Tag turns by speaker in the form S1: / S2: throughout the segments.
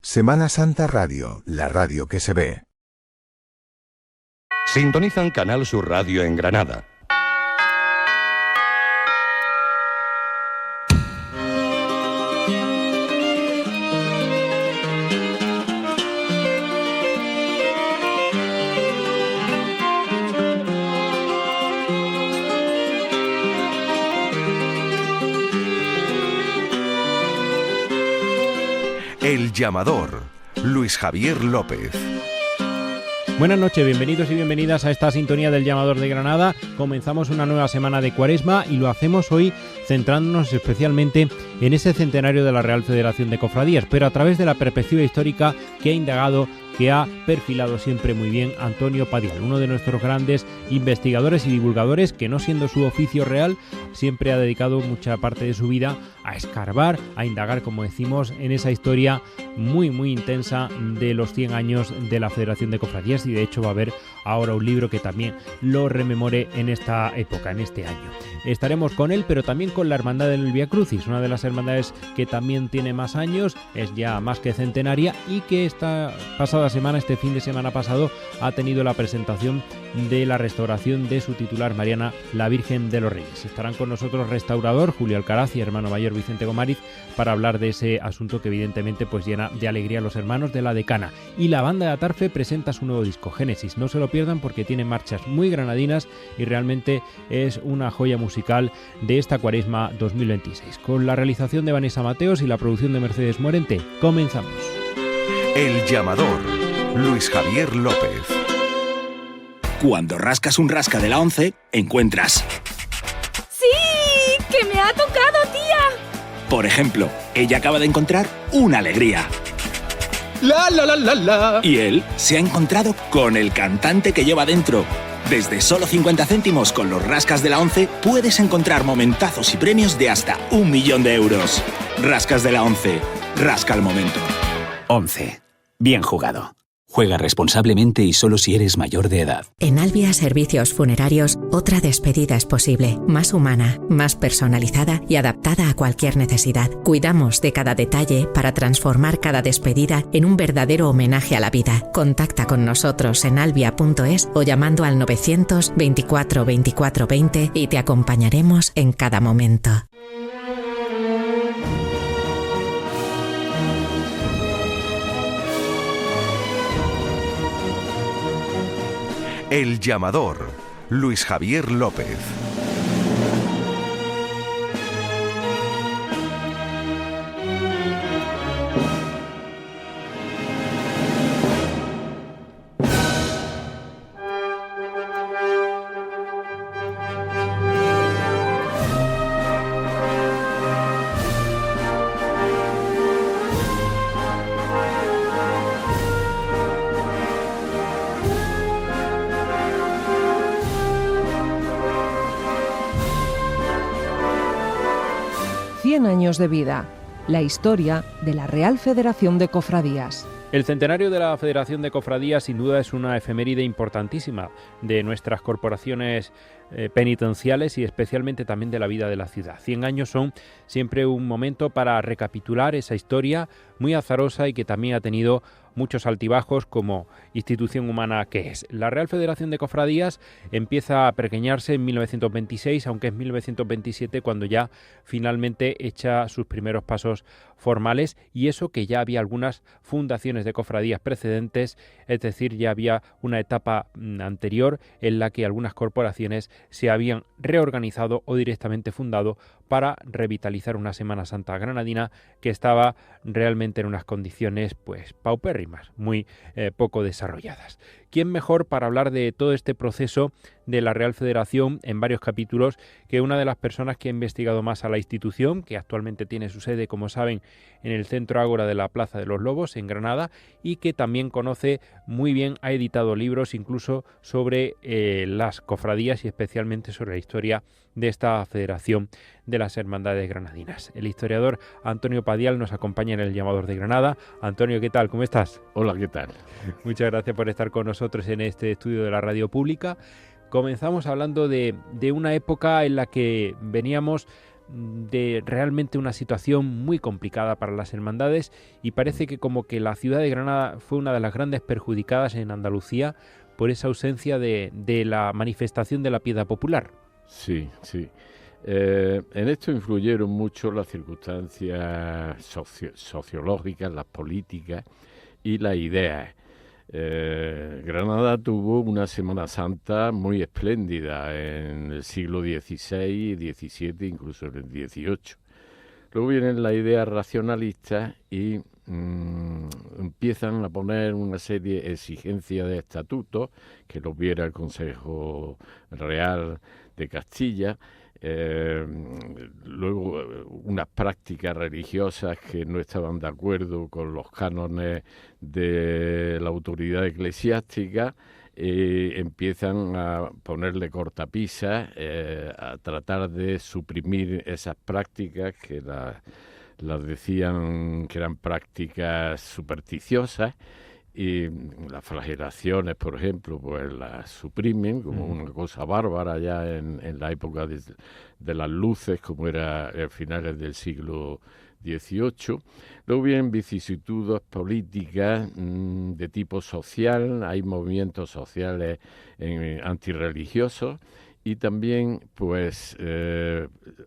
S1: Semana Santa Radio, la radio que se ve.
S2: Sintonizan Canal Sur Radio en Granada. El llamador, Luis Javier López.
S3: Buenas noches, bienvenidos y bienvenidas a esta sintonía del Llamador de Granada. Comenzamos una nueva semana de Cuaresma y lo hacemos hoy centrándonos especialmente en ese centenario de la Real Federación de Cofradías, pero a través de la perspectiva histórica que ha indagado, que ha perfilado siempre muy bien Antonio Padial, uno de nuestros grandes investigadores y divulgadores que, no siendo su oficio real, siempre ha dedicado mucha parte de su vida a escarbar, a indagar, como decimos, en esa historia muy intensa de los 100 años de la Federación de Cofradías, y de hecho va a haber ahora un libro que también lo rememore en esta época, en este año. Estaremos con él, pero también con la Hermandad del Vía Crucis, una de las hermandades que también tiene más años, es ya más que centenaria, y que esta pasada semana, este fin de semana pasado, ha tenido la presentación de la restauración de su titular, Mariana, la Virgen de los Reyes. Estarán con nosotros restaurador Julio Alcaraz y hermano mayor Vicente Gomariz para hablar de ese asunto que evidentemente pues llena de alegría a los hermanos de la Decana. Y la banda de Atarfe presenta su nuevo disco, Génesis. No se lo pierdan porque tiene marchas muy granadinas y realmente es una joya musical de esta Cuaresma 2026. Con la realización de Vanessa Mateos y la producción de Mercedes Morente, comenzamos.
S2: El llamador, Luis Javier López.
S4: Cuando rascas un rasca de la 11, encuentras...
S5: ¡Sí! ¡Que me ha tocado, tía!
S4: Por ejemplo, ella acaba de encontrar una alegría.
S6: ¡La, la, la, la, la!
S4: Y él se ha encontrado con el cantante que lleva dentro. Desde solo 50 céntimos con los rascas de la 11 puedes encontrar momentazos y premios de hasta 1 millón de euros. Rascas de la 11. Rasca el momento.
S7: 11. Bien jugado. Juega responsablemente y solo si eres mayor de edad.
S8: En Albia Servicios Funerarios, otra despedida es posible, más humana, más personalizada y adaptada a cualquier necesidad. Cuidamos de cada detalle para transformar cada despedida en un verdadero homenaje a la vida. Contacta con nosotros en albia.es o llamando al 924 24 20 y te acompañaremos en cada momento.
S2: El llamador, Luis Javier López.
S9: Años de vida, la historia de la Real Federación de Cofradías.
S3: El centenario de la Federación de Cofradías sin duda es una efeméride importantísima de nuestras corporaciones penitenciales y especialmente también de la vida de la ciudad. 100 años son siempre un momento para recapitular esa historia muy azarosa y que también ha tenido muchos altibajos como institución humana que es. La Real Federación de Cofradías empieza a pequeñarse en 1926, aunque es 1927 cuando ya finalmente echa sus primeros pasos formales, y eso que ya había algunas fundaciones de cofradías precedentes, es decir, ya había una etapa anterior en la que algunas corporaciones se habían reorganizado o directamente fundado para revitalizar una Semana Santa granadina que estaba realmente en unas condiciones pues paupérrimas, muy poco desarrolladas. ¿Quién mejor para hablar de todo este proceso de la Real Federación en varios capítulos que una de las personas que ha investigado más a la institución, que actualmente tiene su sede, como saben, en el Centro Ágora de la Plaza de los Lobos, en Granada, y que también conoce muy bien, ha editado libros incluso sobre las cofradías y especialmente sobre la historia de esta Federación de las Hermandades Granadinas? El historiador Antonio Padial nos acompaña en el Llamador de Granada. Antonio, ¿qué tal? ¿Cómo estás?
S10: Hola, ¿qué tal?
S3: Muchas gracias por estar con nosotros en este estudio de la radio pública. Comenzamos hablando de una época en la que veníamos de realmente una situación muy complicada para las hermandades, y parece que como que la ciudad de Granada fue una de las grandes perjudicadas en Andalucía por esa ausencia de la manifestación de la piedad popular.
S10: Sí, sí. En esto influyeron mucho las circunstancias sociológicas, las políticas y las ideas. Granada tuvo una Semana Santa muy espléndida en el siglo XVI, XVII, incluso en el XVIII. Luego vienen las ideas racionalistas y empiezan a poner una serie de exigencias de estatutos que los viera el Consejo Real de Castilla. Luego unas prácticas religiosas que no estaban de acuerdo con los cánones de la autoridad eclesiástica, empiezan a ponerle cortapisas, a tratar de suprimir esas prácticas que las decían que eran prácticas supersticiosas. Y las flagelaciones, por ejemplo, pues las suprimen como una cosa bárbara ya en la época de las luces, como era a finales del siglo XVIII. Luego vienen vicisitudes políticas de tipo social, hay movimientos sociales antirreligiosos, y también pues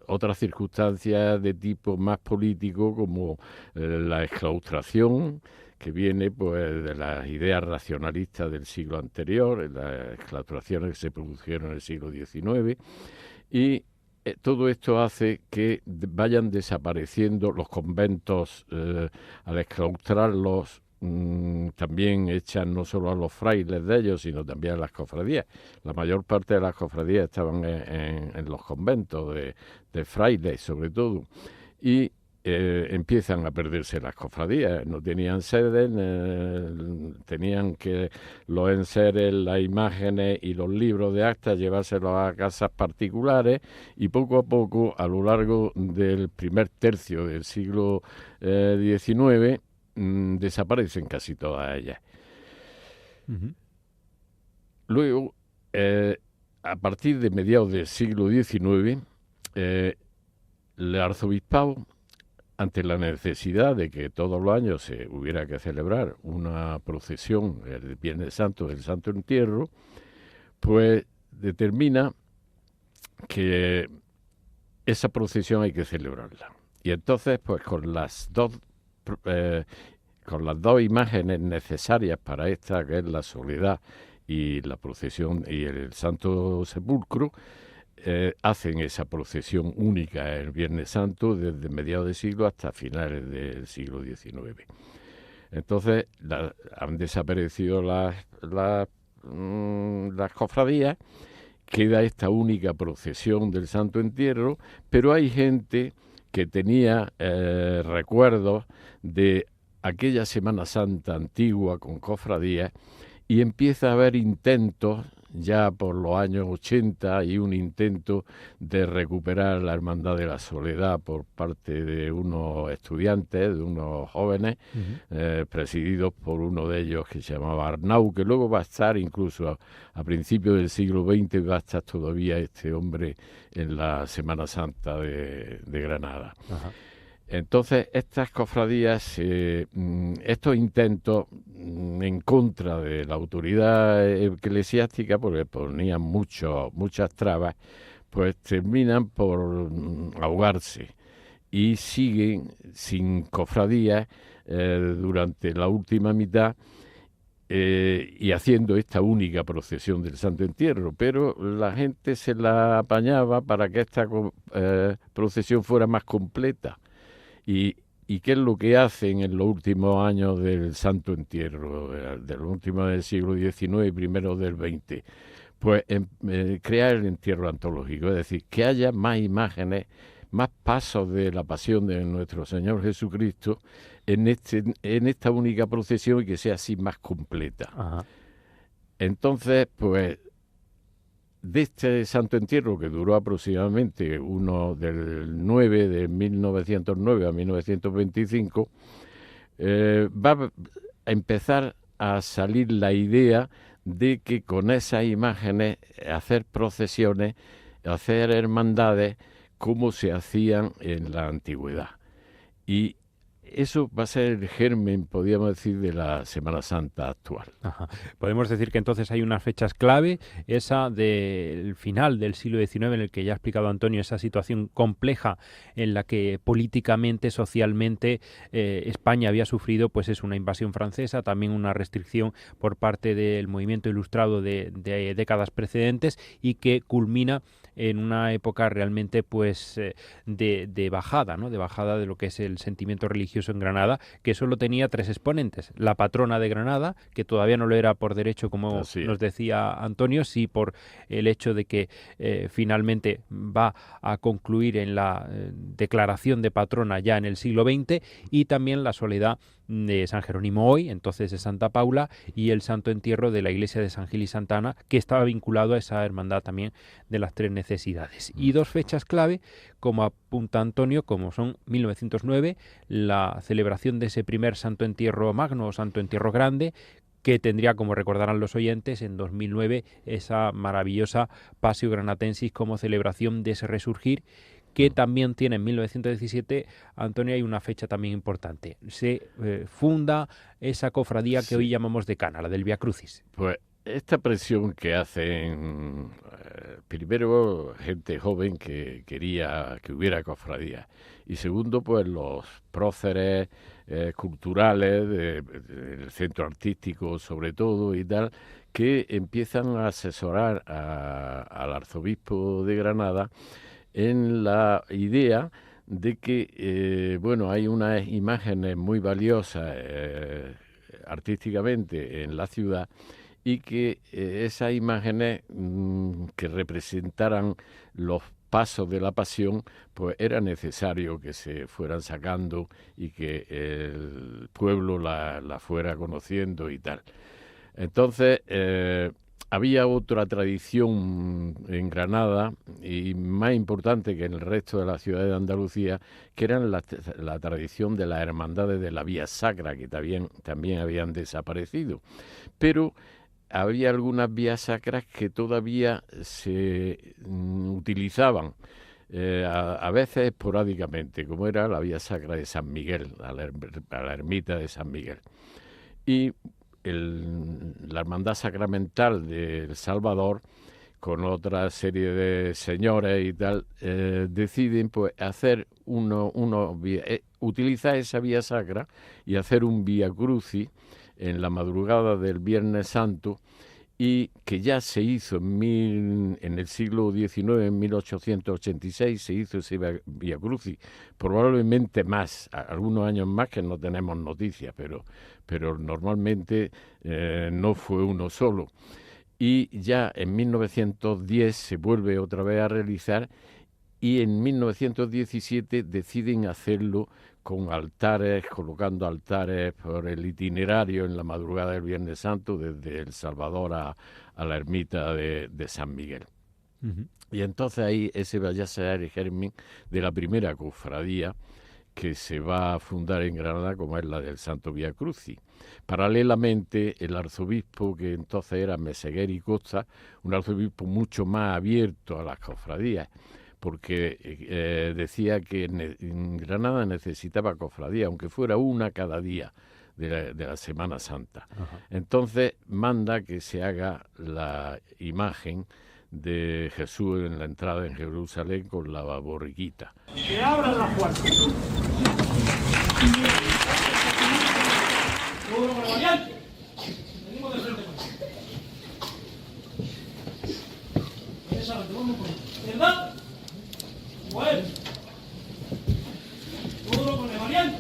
S10: otras circunstancias de tipo más político, como la exclaustración, que viene pues de las ideas racionalistas del siglo anterior, las exclaustraciones que se produjeron en el siglo XIX, y todo esto hace que vayan desapareciendo los conventos. Al exclaustrarlos también echan no solo a los frailes de ellos, sino también a las cofradías. La mayor parte de las cofradías estaban en los conventos de frailes, sobre todo, y empiezan a perderse las cofradías. No tenían sedes, tenían que los enseres, las imágenes y los libros de actas llevárselos a casas particulares, y poco a poco, a lo largo del primer tercio del siglo XIX, desaparecen casi todas ellas. Luego, a partir de mediados del siglo XIX, el arzobispado, ante la necesidad de que todos los años se hubiera que celebrar una procesión el Viernes Santo del Santo Entierro, pues determina que esa procesión hay que celebrarla. Y entonces, pues con las dos imágenes necesarias para esta, que es la Soledad y la procesión y el Santo Sepulcro, hacen esa procesión única el Viernes Santo desde mediados de siglo hasta finales del siglo XIX. Entonces han desaparecido las cofradías, queda esta única procesión del Santo Entierro, pero hay gente que tenía recuerdos de aquella Semana Santa antigua con cofradías, y empieza a haber intentos ya por los años 80, y un intento de recuperar la Hermandad de la Soledad por parte de unos estudiantes, de unos jóvenes, presididos por uno de ellos que se llamaba Arnau, que luego va a estar incluso a principios del siglo XX, va a estar todavía este hombre en la Semana Santa de Granada. Ajá. Entonces, estas cofradías, estos intentos en contra de la autoridad eclesiástica, porque ponían muchas trabas, pues terminan por ahogarse y siguen sin cofradías durante la última mitad, y haciendo esta única procesión del Santo Entierro. Pero la gente se la apañaba para que esta procesión fuera más completa. ¿Y qué es lo que hacen en los últimos años del Santo Entierro, de los últimos del siglo XIX y primeros del XX? Pues crear el entierro antológico, es decir, que haya más imágenes, más pasos de la pasión de nuestro Señor Jesucristo en esta única procesión, y que sea así más completa. Ajá. Entonces, pues, de este Santo Entierro, que duró aproximadamente de 1909 a 1925, va a empezar a salir la idea de que con esas imágenes hacer procesiones, hacer hermandades como se hacían en la antigüedad. Y eso va a ser el germen, podríamos decir, de la Semana Santa actual.
S3: Ajá. Podemos decir que entonces hay unas fechas clave, esa del final del siglo XIX, en el que ya ha explicado Antonio esa situación compleja en la que políticamente, socialmente, España había sufrido, pues es una invasión francesa, también una restricción por parte del movimiento ilustrado de décadas precedentes, y que culmina en una época realmente pues de bajada, ¿no? De bajada de lo que es el sentimiento religioso en Granada, que solo tenía 3 exponentes: la patrona de Granada, que todavía no lo era por derecho, como nos decía Antonio, sí por el hecho de que finalmente va a concluir en la declaración de patrona ya en el siglo XX, y también la soledad de San Jerónimo hoy, entonces de Santa Paula, y el santo entierro de la iglesia de San Gil y Santa Ana, que estaba vinculado a esa hermandad también de las 3 necesidades. Y 2 fechas clave, como apunta Antonio, como son 1909, la celebración de ese primer santo entierro magno o santo entierro grande, que tendría, como recordarán los oyentes, en 2009 esa maravillosa Passio Granatensis como celebración de ese resurgir, que también tiene en 1917, Antonio, hay una fecha también importante. Se funda esa cofradía que hoy llamamos decana, la del Vía Crucis.
S10: Pues esta presión que hacen, primero, gente joven que quería que hubiera cofradía, y segundo, pues los próceres culturales del centro artístico, sobre todo, y tal, que empiezan a asesorar al arzobispo de Granada en la idea de que, hay unas imágenes muy valiosas artísticamente en la ciudad, y que esas imágenes que representaran los pasos de la Pasión, pues era necesario que se fueran sacando y que el pueblo la fuera conociendo y tal. Entonces, había otra tradición en Granada, y más importante que en el resto de las ciudades de Andalucía, que eran la tradición de las hermandades de la Vía Sacra, que también habían desaparecido. Pero había algunas vías sacras que todavía se utilizaban, a veces esporádicamente, como era la Vía Sacra de San Miguel, a la ermita de San Miguel. Y la Hermandad Sacramental del Salvador, con otra serie de señores y tal, deciden pues hacer utilizar esa vía sacra y hacer un Vía Crucis en la madrugada del Viernes Santo, y que ya se hizo en el siglo XIX, en 1886, se hizo ese Vía Crucis, probablemente más, algunos años más que no tenemos noticias, pero normalmente no fue uno solo. Y ya en 1910 se vuelve otra vez a realizar, y en 1917 deciden hacerlo con altares, colocando altares por el itinerario en la madrugada del Viernes Santo, desde El Salvador a la ermita de San Miguel. Uh-huh. Y entonces ahí ese va a ser el germen de la primera cofradía que se va a fundar en Granada, como es la del Santo Vía Crucis. Paralelamente, el arzobispo, que entonces era Meseguer y Costa, un arzobispo mucho más abierto a las cofradías, porque decía que en Granada necesitaba cofradía, aunque fuera una cada día de la Semana Santa. Ajá. Entonces manda que se haga la imagen de Jesús en la entrada en Jerusalén con la borriquita.
S11: ¡Que abran las puertas! ¡Todo con el variante! Venimos de frente con él. Esa la tomamos por ahí. ¿Verdad? Bueno. Todo con el variante.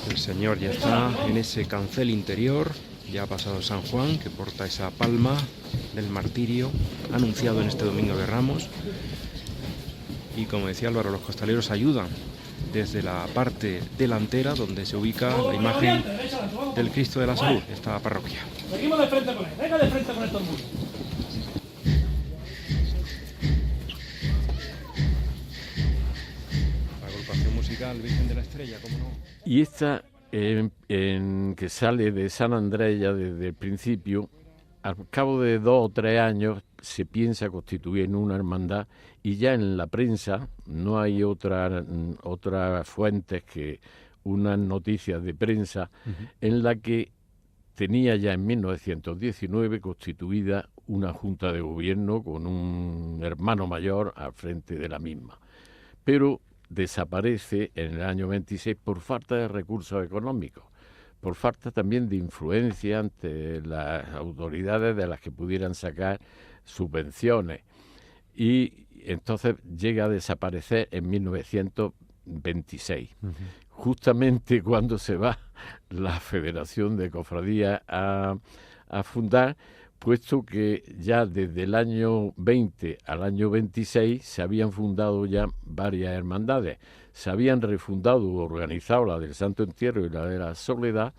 S3: El Señor ya está en ese cancel interior, ya ha pasado San Juan, que porta esa palma del martirio, anunciado en este Domingo de Ramos. Y como decía Álvaro, los costaleros ayudan desde la parte delantera, donde se ubica la imagen del Cristo de la Salud, esta parroquia.
S11: Seguimos de frente con él, venga de frente con el todo el mundo.
S3: La agrupación musical Virgen de la Estrella, ¿cómo no?
S10: Y esta, que sale de San Andrés ya desde el principio, al cabo de 2 o 3 años se piensa constituir en una hermandad y ya en la prensa no hay otras fuentes que unas noticias de prensa en la que tenía ya en 1919 constituida una junta de gobierno con un hermano mayor al frente de la misma. Pero desaparece en el año 26 por falta de recursos económicos, por falta también de influencia ante las autoridades de las que pudieran sacar subvenciones. Y entonces llega a desaparecer en 1926. Justamente cuando se va la Federación de Cofradías a fundar, puesto que ya desde el año 20 al año 26 se habían fundado ya varias hermandades. Se habían refundado o organizado la del Santo Entierro y la de la Soledad,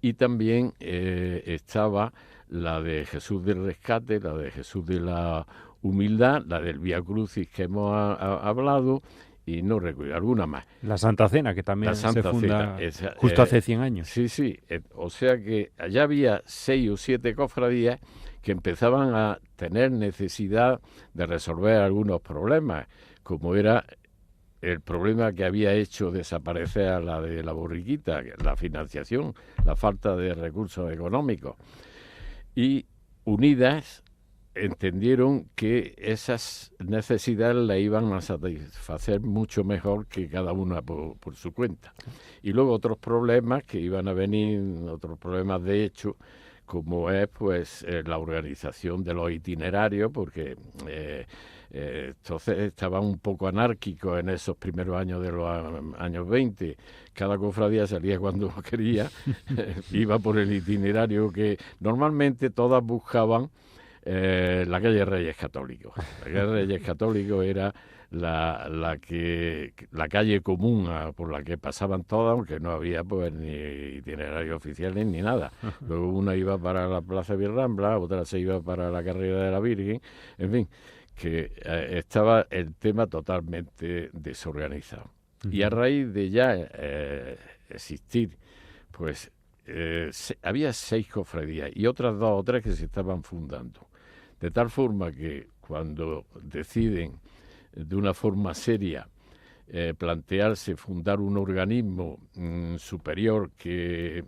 S10: y también estaba la de Jesús del Rescate, la de Jesús de la Humildad, la del Vía Crucis que hemos hablado, y no recuerdo, alguna más.
S3: La Santa Cena, que también se funda justo hace 100 años.
S10: Sí, o sea que allá había 6 o 7 cofradías que empezaban a tener necesidad de resolver algunos problemas, como era el problema que había hecho desaparecer a la de la Borriquita, la financiación, la falta de recursos económicos. Y unidas entendieron que esas necesidades las iban a satisfacer mucho mejor que cada una por su cuenta. Y luego otros problemas que iban a venir, otros problemas de hecho, como es pues la organización de los itinerarios, porque entonces estaba un poco anárquico en esos primeros años de los años 20. Cada cofradía salía cuando quería, iba por el itinerario que normalmente todas buscaban. La calle Reyes Católicos. La calle Reyes Católicos era la calle común por la que pasaban todas, aunque no había pues ni itinerarios oficiales ni nada. Luego una iba para la Plaza Virrambla, otra se iba para la Carrera de la Virgen, en fin, que estaba el tema totalmente desorganizado. Y a raíz de ya existir, pues había 6 cofradías y otras 2 o 3 que se estaban fundando. De tal forma que cuando deciden de una forma seria plantearse fundar un organismo superior que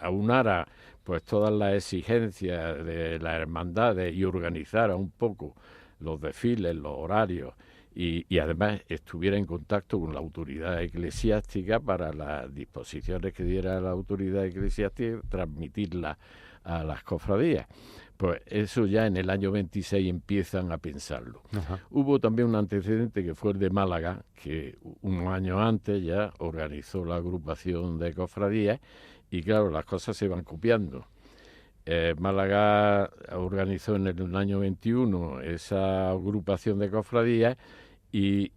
S10: aunara pues todas las exigencias de las hermandades y organizara un poco los desfiles, los horarios, y además estuviera en contacto con la autoridad eclesiástica para las disposiciones que diera la autoridad eclesiástica, transmitirlas a las cofradías. Pues eso ya en el año 26 empiezan a pensarlo. Hubo también un antecedente que fue el de Málaga, que unos años antes ya organizó la agrupación de cofradías, y claro, las cosas se van copiando. Málaga organizó en el año 21 esa agrupación de cofradías y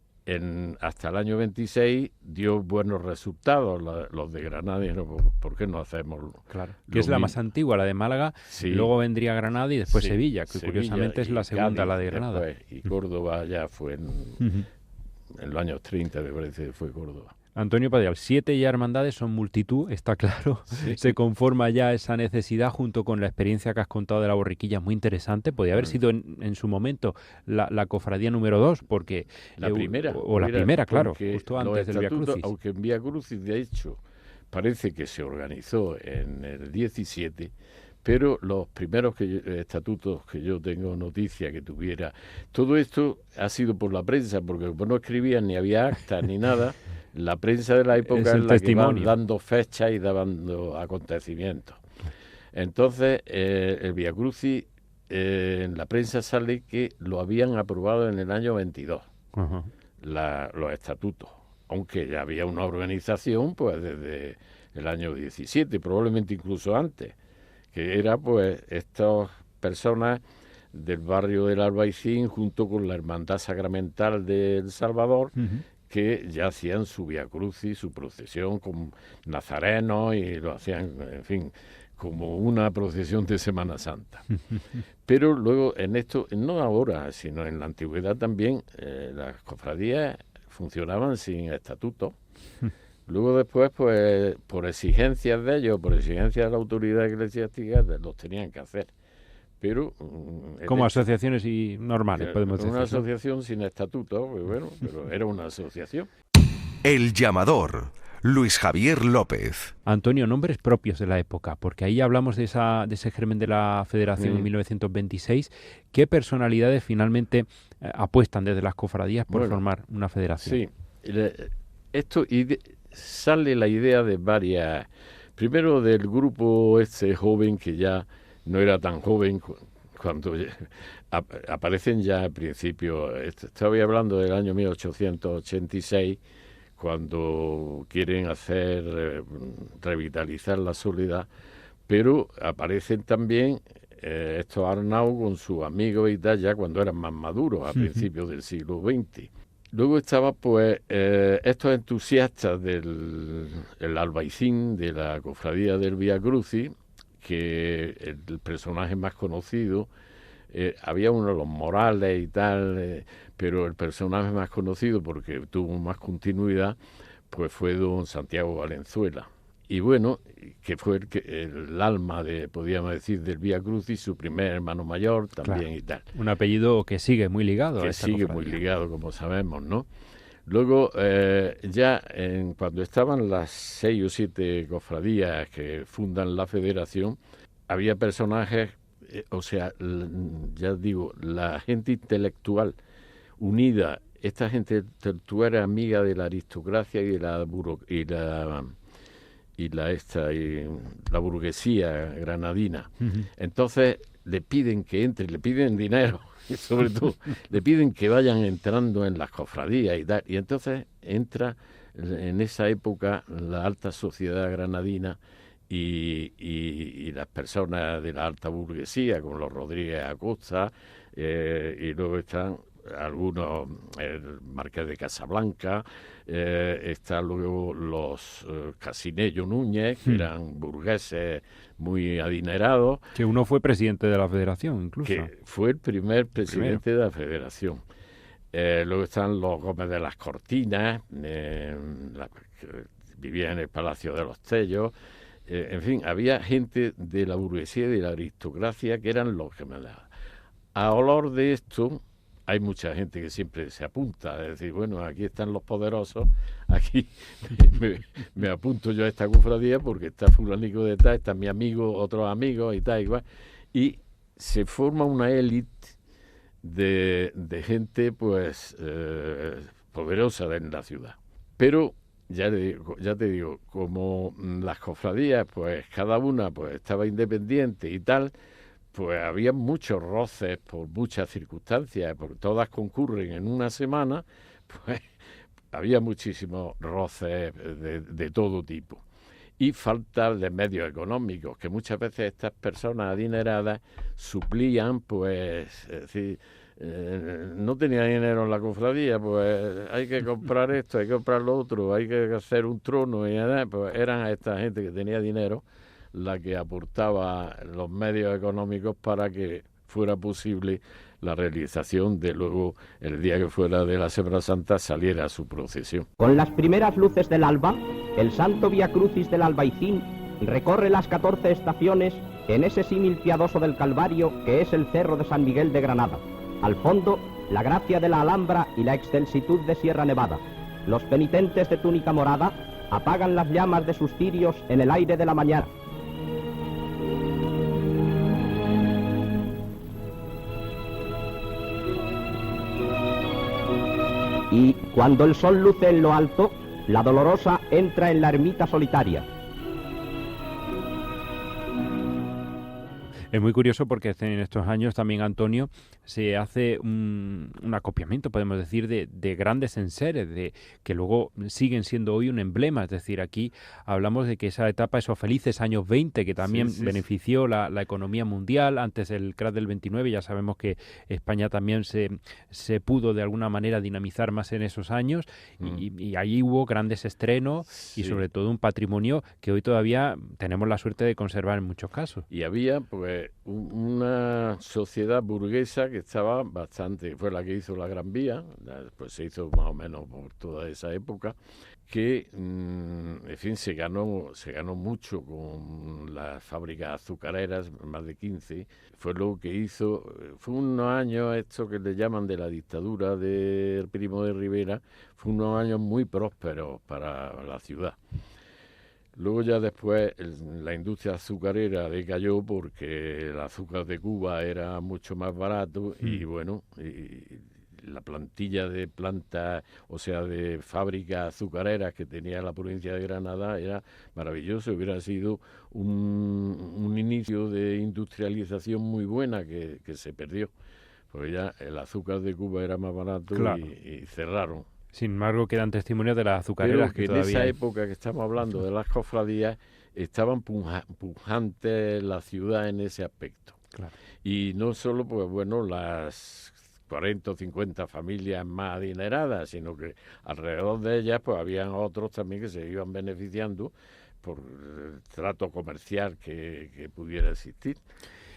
S10: hasta el año 26 dio buenos resultados. Los de Granada, y ¿por qué no hacemos
S3: claro, que es la más antigua, la de Málaga, sí. Luego vendría Granada y después Sevilla, que curiosamente es la segunda, Cádiz, la de Granada.
S10: Después, y Córdoba ya fue en los años 30, me parece que fue Córdoba.
S3: Antonio Padial, 7 ya hermandades, son multitud, está claro. Sí. Se conforma ya esa necesidad junto con la experiencia que has contado de la Borriquilla, muy interesante. Podría haber sido en su momento la cofradía número 2, porque...
S10: La primera.
S3: O la primera, claro, justo antes del Vía Crucis.
S10: Aunque en Vía Crucis, de hecho, parece que se organizó en el 17, pero los primeros estatutos que yo tengo noticia que tuviera... Todo esto ha sido por la prensa, porque como no escribían ni había actas ni nada... La prensa de la época es la que va dando fechas y dando acontecimientos. Entonces, el Vía Crucis, en la prensa sale que lo habían aprobado en el año 22, los estatutos, aunque ya había una organización pues desde el año 17, probablemente incluso antes, que era pues estas personas del barrio del Albaicín junto con la Hermandad Sacramental del Salvador, que ya hacían su Vía Crucis, su procesión con nazarenos, y lo hacían, en fin, como una procesión de Semana Santa. Pero luego en esto, no ahora, sino en la antigüedad también, las cofradías funcionaban sin estatuto. Luego después, pues, por exigencias de ellos, por exigencias de la autoridad eclesiástica, los tenían que hacer. pero...
S3: Como asociaciones normales, podemos decir.
S10: Una asociación sin estatuto, pues bueno, pero era una asociación.
S2: El llamador, Luis Javier López.
S3: Antonio, nombres propios de la época, porque ahí hablamos de ese germen de la Federación en 1926. ¿Qué personalidades finalmente apuestan desde las cofradías por formar una federación?
S10: Sí, sale la idea de varias... Primero del grupo joven, que ya no era tan joven cuando aparecen ya al principio. Estaba hablando del año 1886, cuando quieren revitalizar la soledad, pero aparecen también estos Arnau con sus amigos y tal, ya cuando eran más maduros, a principios del siglo XX. Luego estaba pues estos entusiastas del Albaicín, de la cofradía del Vía Crucis, que el personaje más conocido, había uno de los Morales y tal, pero el personaje más conocido, porque tuvo más continuidad, pues fue don Santiago Valenzuela. Y bueno, que fue el alma, podríamos decir, del Vía Crucis, su primer hermano mayor también, claro, y tal.
S3: Un apellido que sigue muy ligado a esta
S10: cofradía. Que sigue muy ligado, como sabemos, ¿no? Luego, cuando estaban las 6 o 7 cofradías que fundan la federación, había personajes, ya digo, la gente intelectual unida. Esta gente intelectual era amiga de la aristocracia y de la burguesía granadina. Entonces le piden que entre, le piden dinero, y sobre todo le piden que vayan entrando en las cofradías y tal. Y entonces entra en esa época la alta sociedad granadina y las personas de la alta burguesía, como los Rodríguez Acosta, y luego están algunos, el Marqués de Casablanca, están luego los Casinello Núñez, que eran burgueses muy adinerados.
S3: Que uno fue presidente de la federación, incluso.
S10: Que fue el primer presidente de la federación. Luego están los Gómez de las Cortinas, que vivían en el Palacio de los Tellos. En fin, había gente de la burguesía y de la aristocracia que eran los que me daban. A olor de esto, hay mucha gente que siempre se apunta, es decir, bueno, aquí están los poderosos, aquí me apunto yo a esta cofradía porque está fulanico de tal, está mi amigo, otros amigos y tal, igual. Y se forma una élite de gente, pues, poderosa en la ciudad. Pero, ya te digo, como las cofradías, pues, cada una pues estaba independiente y tal, pues había muchos roces por muchas circunstancias, porque todas concurren en una semana, pues había muchísimos roces de todo tipo. Y falta de medios económicos, que muchas veces estas personas adineradas suplían, pues, es decir, no tenía dinero en la cofradía, pues hay que comprar esto, hay que comprar lo otro, hay que hacer un trono, y pues eran a esta gente que tenía dinero la que aportaba los medios económicos para que fuera posible la realización de luego, el día que fuera de la Semana Santa, saliera su procesión.
S12: Con las primeras luces del alba, el santo Vía Crucis del Albaicín recorre las 14 estaciones en ese símil piadoso del Calvario que es el Cerro de San Miguel de Granada. Al fondo, la gracia de la Alhambra y la excelsitud de Sierra Nevada. Los penitentes de túnica morada apagan las llamas de sus cirios en el aire de la mañana. Y cuando el sol luce en lo alto, la Dolorosa entra en la ermita solitaria.
S3: Es muy curioso porque en estos años también, Antonio, se hace un acopiamiento, podemos decir, de grandes enseres, que luego siguen siendo hoy un emblema. Es decir, aquí hablamos de que esa etapa, esos felices años 20, que también benefició la economía mundial. Antes del crash del 29, ya sabemos que España también se pudo de alguna manera dinamizar más en esos años, y ahí hubo grandes estrenos y sobre todo un patrimonio que hoy todavía tenemos la suerte de conservar en muchos casos.
S10: Y había, pues, una sociedad burguesa que estaba bastante, fue la que hizo la Gran Vía, pues se hizo más o menos por toda esa época, que, en fin, se ganó mucho con las fábricas azucareras, más de 15. Fue lo que hizo, fue unos años, esto que le llaman de la dictadura del Primo de Rivera, fue unos años muy prósperos para la ciudad. Luego ya después la industria azucarera decayó porque el azúcar de Cuba era mucho más barato y bueno, la plantilla de plantas, o sea, de fábricas azucareras que tenía la provincia de Granada era maravilloso. Hubiera sido un inicio de industrialización muy buena que se perdió, porque ya el azúcar de Cuba era más barato, claro, y cerraron.
S3: Sin embargo, quedan testimonios de las azucareras
S10: que todavía... en esa época que estamos hablando de las cofradías, estaban pujantes la ciudad en ese aspecto.
S3: Claro.
S10: Y no solo, pues bueno, las 40 o 50 familias más adineradas, sino que alrededor de ellas pues habían otros también que se iban beneficiando por el trato comercial que pudiera existir.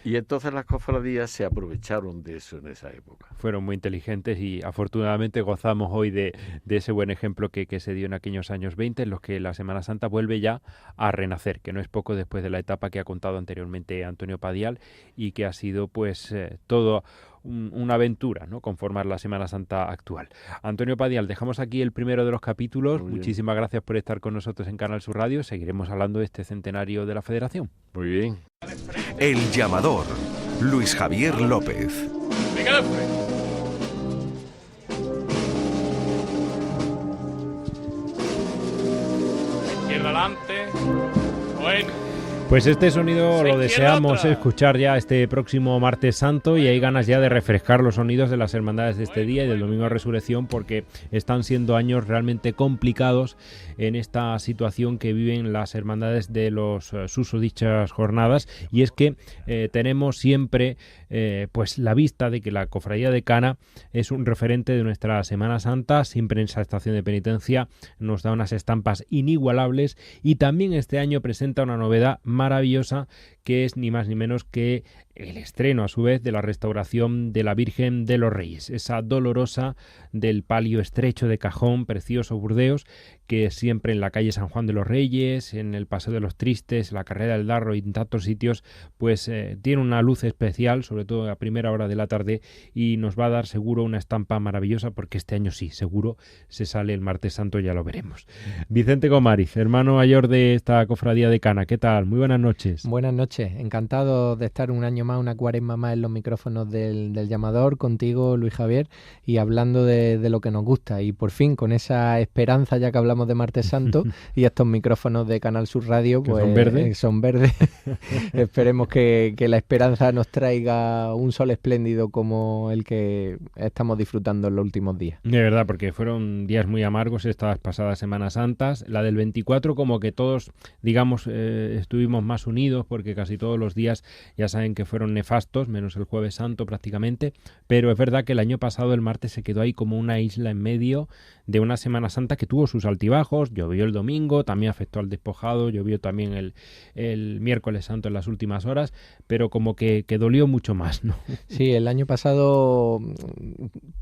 S10: Y entonces las cofradías se aprovecharon de eso en esa época.
S3: Fueron muy inteligentes y afortunadamente gozamos hoy de ese buen ejemplo que se dio en aquellos años 20, en los que la Semana Santa vuelve ya a renacer, que no es poco después de la etapa que ha contado anteriormente Antonio Padial y que ha sido pues todo una aventura, ¿no?, conformar la Semana Santa actual. Antonio Padial, dejamos aquí el primero de los capítulos. Muchísimas gracias por estar con nosotros en Canal Sur Radio. Seguiremos hablando de este centenario de la Federación.
S10: Muy bien.
S2: El llamador, Luis Javier López.
S11: Izquierda adelante. Bueno.
S3: Pues este sonido lo deseamos escuchar ya este próximo Martes Santo y hay ganas ya de refrescar los sonidos de las hermandades de este día y del Domingo de Resurrección, porque están siendo años realmente complicados en esta situación que viven las hermandades de los susodichas jornadas, y es que tenemos siempre pues la vista de que la Cofradía de Cana es un referente de nuestra Semana Santa. Siempre en esa estación de penitencia nos da unas estampas inigualables y también este año presenta una novedad maravillosa, que es ni más ni menos que el estreno a su vez de la restauración de la Virgen de los Reyes, esa dolorosa del palio estrecho de cajón, precioso Burdeos, que siempre en la calle San Juan de los Reyes, en el Paseo de los Tristes, la Carrera del Darro y en tantos sitios, pues tiene una luz especial, sobre todo a primera hora de la tarde, y nos va a dar seguro una estampa maravillosa, porque este año sí, seguro se sale el Martes Santo, ya lo veremos. Vicente Gomariz, hermano mayor de esta Cofradía de Cana, ¿qué tal? Muy buenas noches.
S13: Buenas noches, encantado de estar un año más, una cuaresma más en los micrófonos del llamador, contigo, Luis Javier, y hablando de lo que nos gusta, y por fin con esa esperanza, ya que hablamos de Martes Santo, y estos micrófonos de Canal Sur Radio pues son verdes. Esperemos que la esperanza nos traiga un sol espléndido como el que estamos disfrutando en los últimos días.
S3: De verdad, porque fueron días muy amargos estas pasadas Semanas Santas. La del 24 como que todos, digamos, estuvimos más unidos, porque casi todos los días ya saben que fueron nefastos, menos el Jueves Santo prácticamente, pero es verdad que el año pasado el martes se quedó ahí como una isla en medio de una Semana Santa que tuvo sus altibajos. Llovió el domingo, también afectó al despojado, llovió también el miércoles santo en las últimas horas, pero como que dolió mucho más, ¿no?
S13: Sí, el año pasado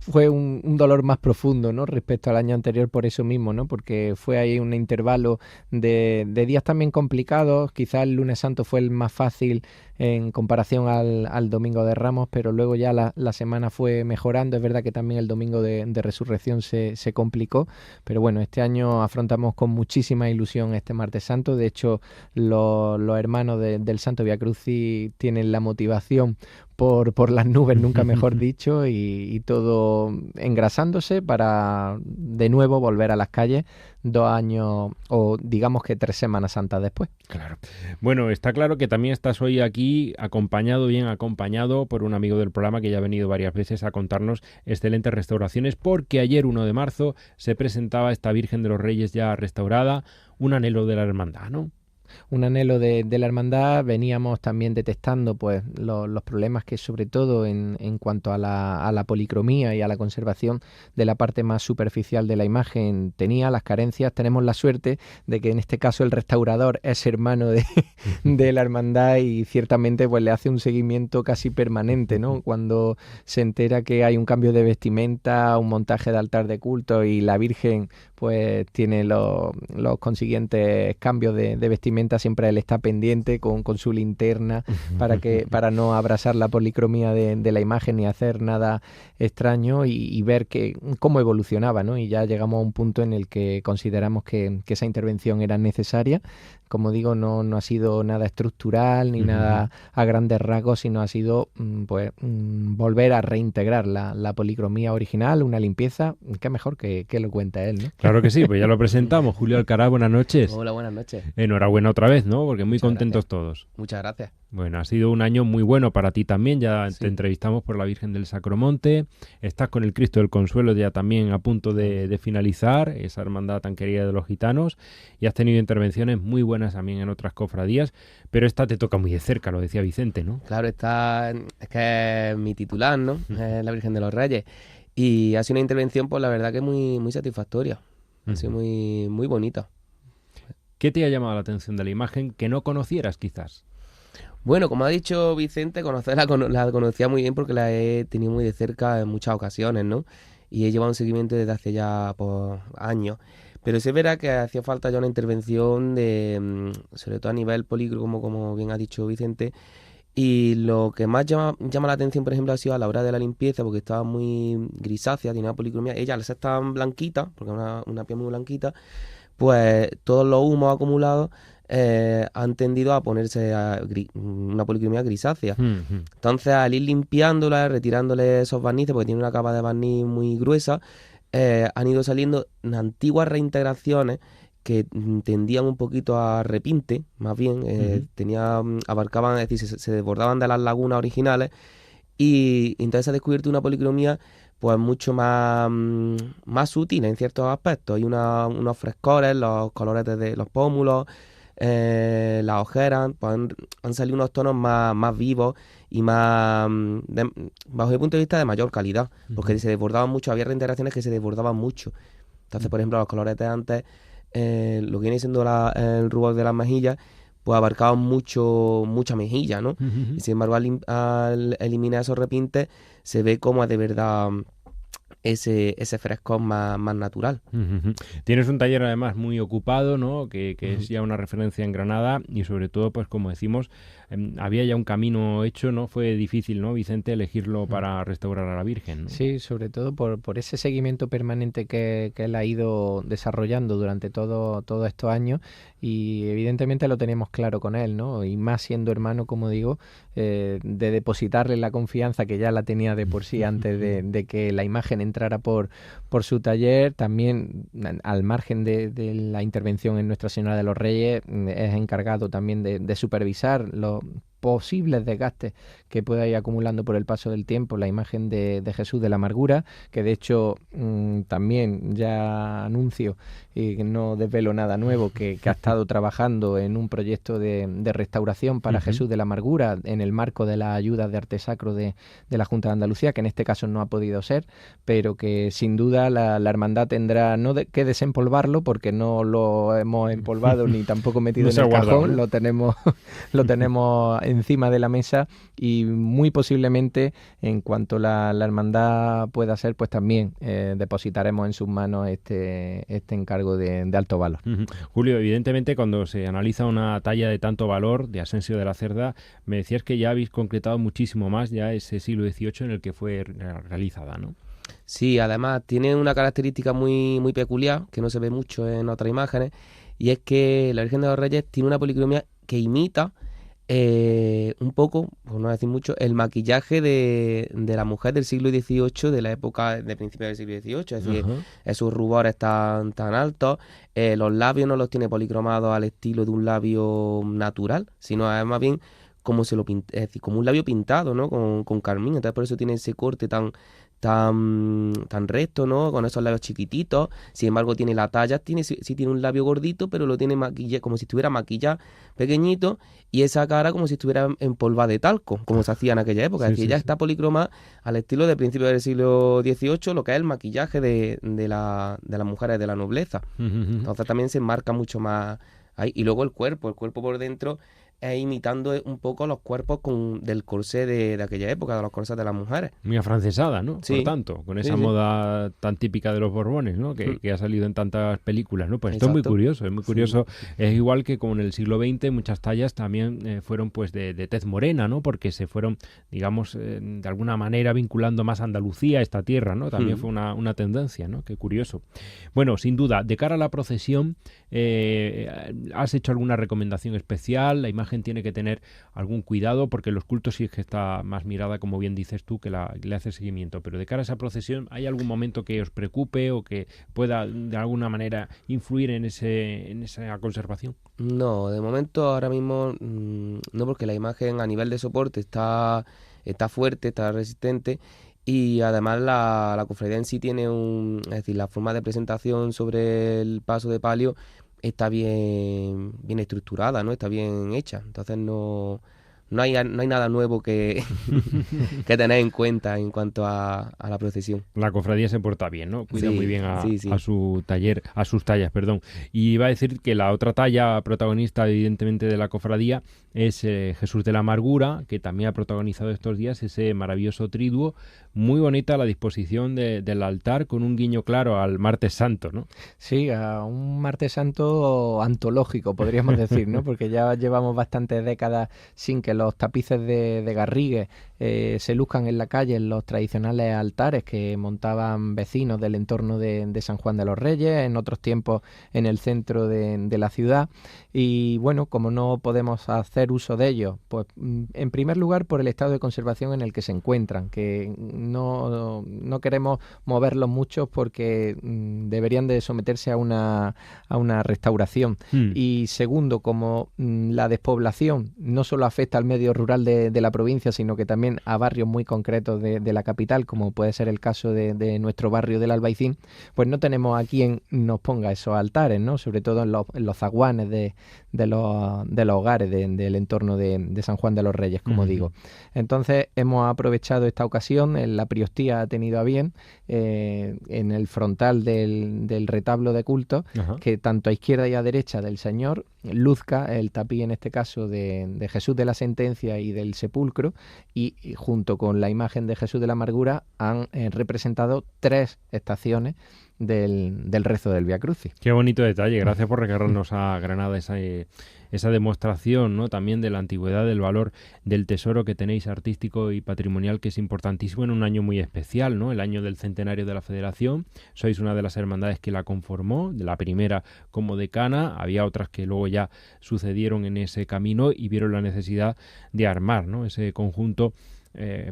S13: fue un dolor más profundo, ¿no?, respecto al año anterior, por eso mismo, ¿no?, porque fue ahí un intervalo de días también complicados. Quizás el lunes santo fue el más fácil en comparación al Domingo de Ramos, pero luego ya la semana fue mejorando. Es verdad que también el Domingo de Resurrección se complicó, pero bueno, este año afrontamos con muchísima ilusión este Martes Santo. De hecho, los hermanos del Santo Via Crucis tienen la motivación por las nubes, nunca mejor dicho, y todo engrasándose para de nuevo volver a las calles 2 años o digamos que 3 Semanas Santas después.
S3: Claro. Bueno, está claro que también estás hoy aquí bien acompañado por un amigo del programa que ya ha venido varias veces a contarnos excelentes restauraciones, porque ayer 1 de marzo se presentaba esta Virgen de los Reyes ya restaurada, un anhelo de la hermandad, ¿no?
S13: Un anhelo de la hermandad. Veníamos también detectando pues los problemas que, sobre todo en cuanto a la policromía y a la conservación de la parte más superficial de la imagen, tenía las carencias. Tenemos la suerte de que en este caso el restaurador es hermano de la hermandad y ciertamente pues le hace un seguimiento casi permanente, ¿no? Cuando se entera que hay un cambio de vestimenta, un montaje de altar de culto y la Virgen pues tiene los consiguientes cambios de vestimenta. Siempre él está pendiente con su linterna para no abrasar la policromía de la imagen ni hacer nada extraño, y ver cómo evolucionaba, ¿no? Y ya llegamos a un punto en el que consideramos que esa intervención era necesaria. Como digo, no ha sido nada estructural ni nada a grandes rasgos, sino ha sido volver a reintegrar la policromía original, una limpieza. Qué mejor que lo cuenta él, ¿no?
S3: Claro que sí, pues ya lo presentamos. Julio Alcaraz, buenas noches.
S14: Hola, buenas noches.
S3: Enhorabuena otra vez, ¿no? Porque muy
S14: Muchas
S3: contentos
S14: gracias.
S3: todos.
S14: Muchas gracias.
S3: Bueno, ha sido un año muy bueno para ti también. Ya te entrevistamos por la Virgen del Sacromonte. Estás con el Cristo del Consuelo ya también a punto de finalizar, esa hermandad tan querida de los gitanos. Y has tenido intervenciones muy buenas también en otras cofradías, pero esta te toca muy de cerca, lo decía Vicente, ¿no?
S14: Claro, esta es que es mi titular, ¿no? Es la Virgen de los Reyes. Y ha sido una intervención, pues la verdad que muy, muy satisfactoria. Ha sido muy, muy bonita.
S3: ¿Qué te ha llamado la atención de la imagen que no conocieras quizás?
S14: Bueno, como ha dicho Vicente, la conocía muy bien porque la he tenido muy de cerca en muchas ocasiones, ¿no? Y he llevado un seguimiento desde hace ya años. Pero sí es verdad que hacía falta ya una intervención sobre todo a nivel polícromo, como bien ha dicho Vicente. Y lo que más llama la atención, por ejemplo, ha sido a la hora de la limpieza, porque estaba muy grisácea, tenía policromía. Ella, al ser tan blanquita, porque es una piel muy blanquita, pues todos los humos acumulados han tendido a ponerse una policromía grisácea. Entonces, al ir limpiándola, retirándole esos barnices, porque tiene una capa de barniz muy gruesa, han ido saliendo antiguas reintegraciones que tendían un poquito a repinte, más bien, abarcaban, es decir, se desbordaban de las lagunas originales, y entonces se ha descubierto una policromía pues mucho más sutil en ciertos aspectos. Hay unos frescores, los colores de los pómulos, las ojeras, pues han salido unos tonos más vivos y más, bajo el punto de vista, de mayor calidad, porque se desbordaban mucho, había reintegraciones que se desbordaban mucho. Entonces, por ejemplo, los colores de antes, lo que viene siendo el rubor de las mejillas, pues abarcaban mucha mejilla, ¿no? Y sin embargo, al eliminar esos repintes, se ve como de verdad ese frescor más natural.
S3: Tienes un taller además muy ocupado, ¿no? Que es ya una referencia en Granada, y sobre todo, pues como decimos, había ya un camino hecho, ¿no? Fue difícil, ¿no, Vicente, elegirlo para restaurar a la Virgen, ¿no?
S13: Sí, sobre todo por ese seguimiento permanente que él ha ido desarrollando durante todos estos años, y evidentemente lo teníamos claro con él, ¿no? Y más siendo hermano, como digo, de depositarle la confianza que ya la tenía de por sí antes de que la imagen entrara por su taller. También, al margen de la intervención en Nuestra Señora de los Reyes, es encargado también de supervisar los posibles desgastes que pueda ir acumulando por el paso del tiempo la imagen de Jesús de la Amargura, que de hecho también ya anuncio, y no desvelo nada nuevo, que ha estado trabajando en un proyecto de restauración para Jesús de la Amargura en el marco de las ayudas de arte sacro de la Junta de Andalucía, que en este caso no ha podido ser, pero que sin duda la hermandad tendrá que desempolvarlo, porque no lo hemos empolvado ni tampoco metido en el cajón, lo tenemos encima de la mesa, y muy posiblemente, en cuanto la hermandad pueda ser, pues también depositaremos en sus manos este encargo de alto valor.
S3: Julio, evidentemente, cuando se analiza una talla de tanto valor, de Asensio de la Cerda, me decías que ya habéis concretado muchísimo más ya ese siglo XVIII en el que fue realizada, ¿no?
S14: Sí, además tiene una característica muy, muy peculiar, que no se ve mucho en otras imágenes, y es que la Virgen de los Reyes tiene una policromía que imita un poco, por no decir mucho, el maquillaje de la mujer del siglo XVIII, de la época de principios del siglo XVIII, es decir, esos rubores tan altos, los labios no los tiene policromados al estilo de un labio natural, sino es más bien como es decir, como un labio pintado, ¿no? Con carmín. Entonces por eso tiene ese corte tan recto, ¿no? Con esos labios chiquititos. Sin embargo, tiene la talla, sí tiene un labio gordito, pero lo tiene maquillado, como si estuviera maquillado pequeñito, y esa cara como si estuviera empolvada de talco, como se hacía en aquella época. Es decir, ella está policromada al estilo de principios del siglo XVIII, lo que es el maquillaje de las mujeres de la nobleza. Entonces también se marca mucho más ahí. Y luego el cuerpo por dentro imitando un poco los cuerpos del corsé de aquella época, de los corsés de las mujeres.
S3: Muy afrancesada, ¿no?
S14: Sí.
S3: Por tanto, con esa
S14: Sí, sí.
S3: moda tan típica de los Borbones, ¿no? Que ha salido en tantas películas, ¿no? Pues esto es muy
S14: Exacto.
S3: curioso, es muy curioso. Es igual que como en el siglo XX muchas tallas también fueron pues de tez morena, ¿no? Porque se fueron, digamos, de alguna manera vinculando más a Andalucía, a esta tierra, ¿no? También fue una tendencia, ¿no? Qué curioso. Bueno, sin duda, de cara a la procesión, ¿has hecho alguna recomendación especial? La imagen tiene que tener algún cuidado porque los cultos sí es que está más mirada, como bien dices tú, que le hace seguimiento, pero de cara a esa procesión, ¿hay algún momento que os preocupe o que pueda de alguna manera influir en esa conservación?
S14: No, de momento ahora mismo no, porque la imagen a nivel de soporte está fuerte, está resistente, y además la cofradía en sí tiene es decir, la forma de presentación sobre el paso de palio está bien estructurada, ¿no? Está bien hecha. Entonces no hay nada nuevo que tener en cuenta en cuanto a la procesión.
S3: La cofradía se porta bien, ¿no? Cuida
S14: Sí,
S3: muy bien a
S14: sí.
S3: su taller, a sus tallas, perdón. Y iba a decir que la otra talla protagonista, evidentemente, de la cofradía es Jesús de la Amargura, que también ha protagonizado estos días ese maravilloso triduo. Muy bonita la disposición del altar, con un guiño claro al Martes Santo, ¿no?
S13: Sí, a un Martes Santo antológico, podríamos decir, ¿no? Porque ya llevamos bastantes décadas sin que los tapices de garrigues se luzcan en la calle en los tradicionales altares que montaban vecinos del entorno de San Juan de los Reyes, en otros tiempos en el centro de la ciudad. Y bueno, como no podemos hacer uso de ellos, pues en primer lugar por el estado de conservación en el que se encuentran, que no queremos moverlos mucho porque deberían de someterse a una restauración. Y segundo, como la despoblación no solo afecta al medio rural de la provincia, sino que también a barrios muy concretos de la capital, como puede ser el caso de nuestro barrio del Albaicín, pues no tenemos a quien nos ponga esos altares, ¿no? Sobre todo en los zaguanes de los hogares del entorno de San Juan de los Reyes, como digo. Entonces hemos aprovechado esta ocasión, la Priostía ha tenido a bien en el frontal del retablo de culto, que tanto a izquierda y a derecha del Señor luzca el tapiz, en este caso de Jesús de la Sentencia y del Sepulcro, y junto con la imagen de Jesús de la Amargura han representado 3 estaciones del rezo del Vía Crucis.
S3: Qué bonito detalle, gracias por regalarnos a Granada esa demostración, ¿no? También de la antigüedad, del valor del tesoro que tenéis artístico y patrimonial, que es importantísimo en un año muy especial, ¿no? El año del centenario de la Federación. Sois una de las hermandades que la conformó, de la primera como decana. Había otras que luego ya sucedieron en ese camino y vieron la necesidad de armar, ¿no? Ese conjunto